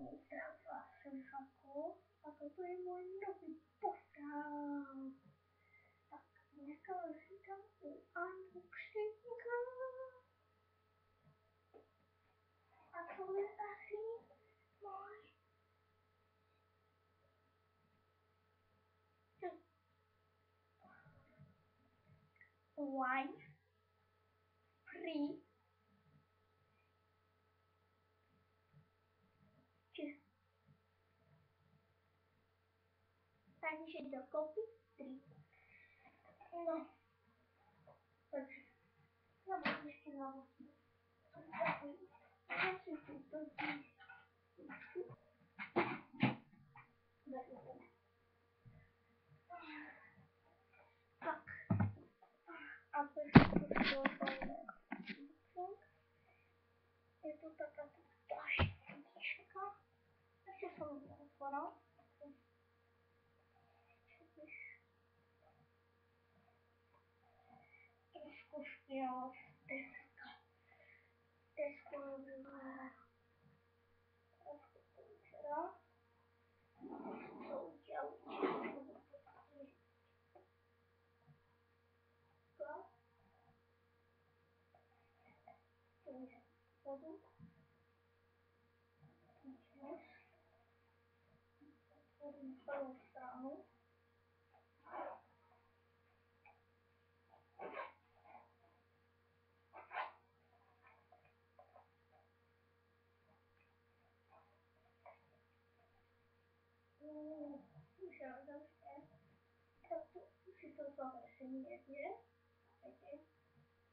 mój trawa syżaku, a to jest mój nowy postaw. Tak, mieszkam tam u unboxinga. A to jest asi mój wine free. Tak się do kopii free. No, dobrze. No bo jeszcze znowu. Tak. A to jest rozwiązane. Jest tu taka taśka. Ja się sobie otworzę. Troszkę śmiało deska. Deska robiła. Troszkę policzera. Co udział. Tu jest wodu. W całą stronę. Usiadam się. Tak, się to trochę się nie wie.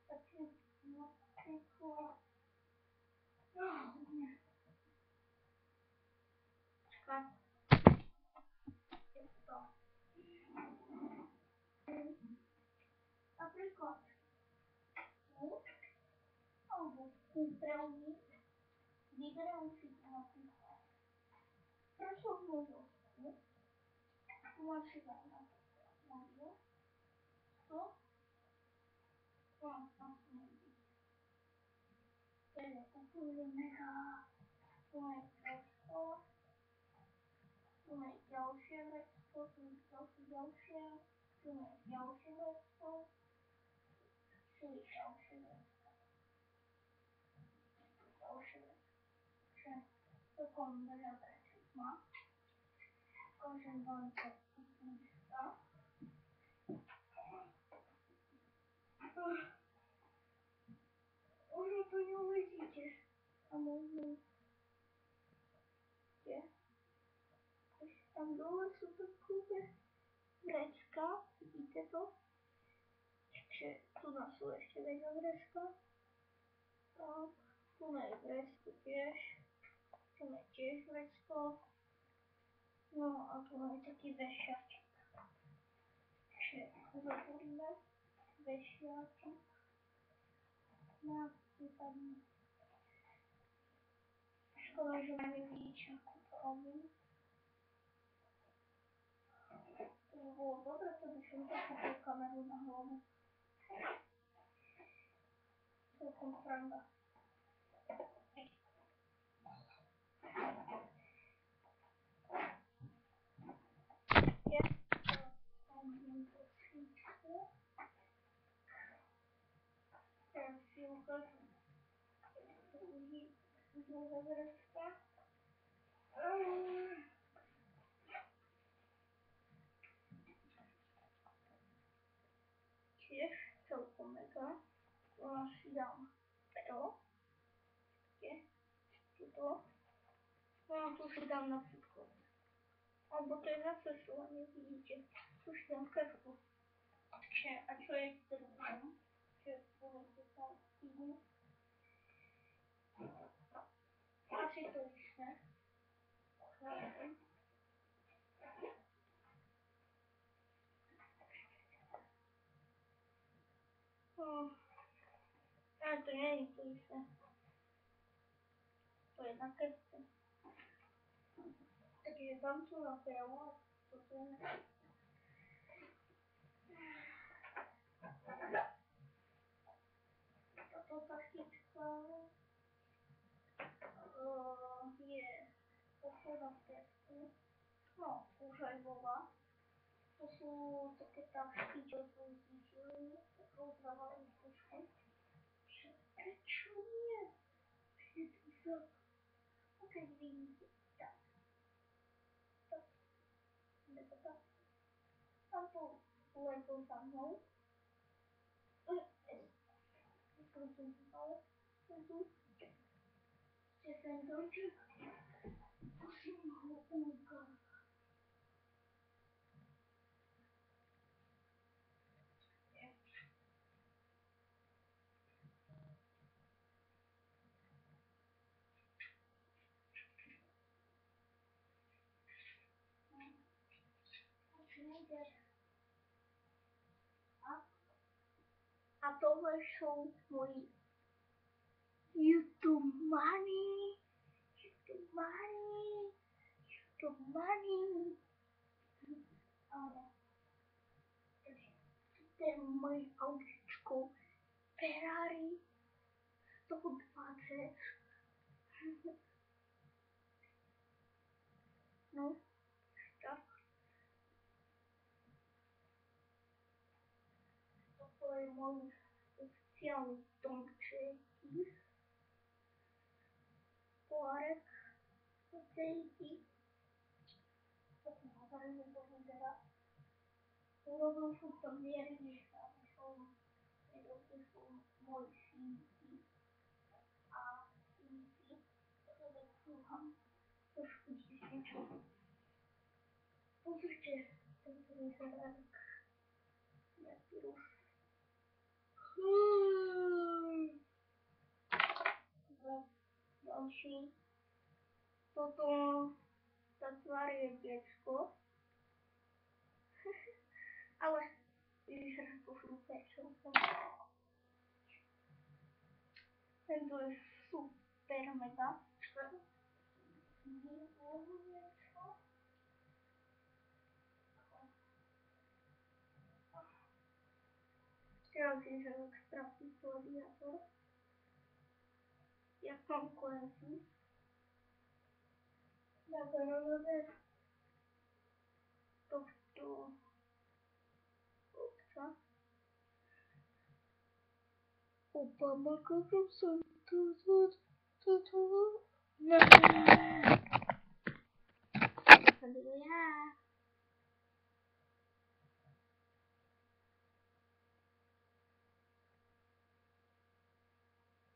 Takie no tylko. No nie. Czekaj. Jest to. Aprykot. Owoc. Brownie. Widelcy. Proszę o mrożku. Warzywa. Może. To. Upłynnego. Dział się lekko. Dział się. Dział się lekko. Dział się lekko. Dział się lekko. Taką wyrażę ma. Korzystające miejsca. Może to nie widzicie. A może gdzie? Coś tam dole super kupy. Wreczka. Widzicie to? Tu na słe jeszcze będzie wreczka. Tak. Tu na wreczku gdzieś. Tu na gdzieś wreczko. No a tu na taki wesiaczek. Się zaburne. Wesiaczek. No i tam. Szkoda, że nie widzicie kupowi. To by było dobre, to byśmy taką kamerę na głowę. Taką prawdę. Teraz się ukaże. Druga wreszta. Wiesz, co mega. Tu masz dam. To. Gdzie? Tu to. No tu się dam na przykład. O, bo to jest zawsze szło, nie widzicie. Tu się dam kewku. A co jest drugą? Czy powiedzcie tam filmu? A czy to jeszcze? A to nie jest to jeszcze. To jednak kewku. Takie tam tu na peło. To to takiczka. O, jest. Terapeuty. No, úžajbová. To sú také tašky, čo sú zničili, rozdávali pušku. Prečo nie? Je tu sa. A keď vidíte, tak. Tak. Nebo tak. Tam tu letel za mnou. Prosím, ale tu je ten domček. Musím ho ukázať. A tohle jsou moji YouTube money. YouTube money. YouTube money. Ale to je moje autíčko Ferrari 120. No, tak. Toto je môj oficiálny domček. Pohárek. Ocelíky. Potom hovorím, teda. Urobil som to mierne, aby som nedobil som môj síky a síky. Toto slúcham. Trošku niečo. Pozrite, tento vyzerák. Jaký ruš. Ďalší. Toto tá tvár je diecko. Ale vyzerá to super, čo som. Tento je super mega. Teraz je, že extra kladiátor. Jak mám kolenky. Nagarové tohto obca. Opa, kako som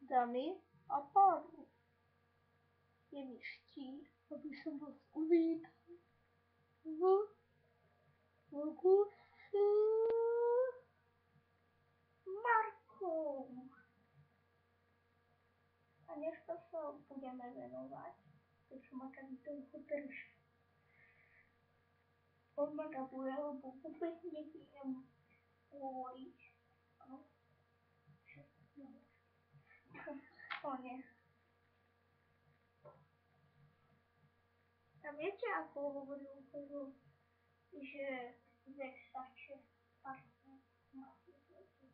Dámy a páni, je mi ctí, aby som vás uvítal v Logose Markom. A dneska sa budeme venovať, prečo ma tak dlho drží. On ma dabuje, lebo vôbec neviem hovoriť. Áno. O nie. A viete, ako hovoril Google, že Versace parfum má Versace.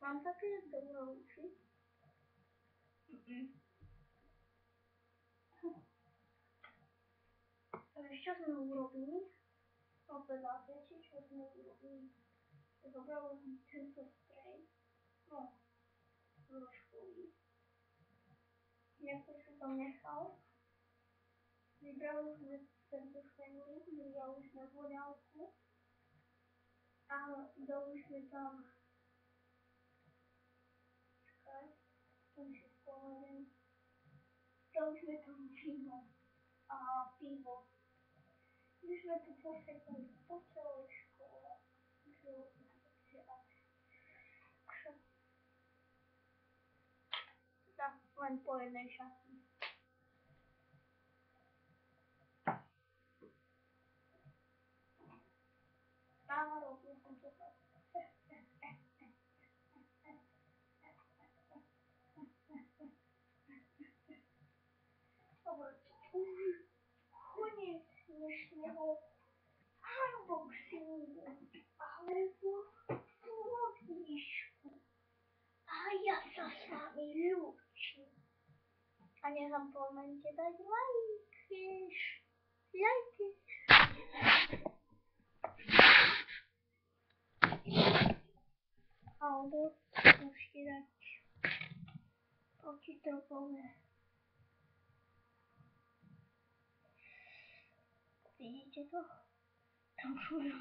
Mám také dobré uši. Vieš, čo sme urobili? No teda, viete, čo sme urobili? Zobrali sme tento sprej. No, trošku. Niekto si to nechal. Vybrali sme tento švenglik, vybrali sme voňavku. A dali sme tam... Čakaj, tam si spomeniem. Dali sme tam víno a pivo. My sme tu posekali po celej škole. Tak, len po jednej šasti. Áno, robil som to tak. Dobre, už koniec śmiało unboxingu, albo słodniczku. A ja co z wami lubię. A nie zapomnijcie dać lajki. Albo możecie dać oki drogowe. Widzicie to? Tam czuję.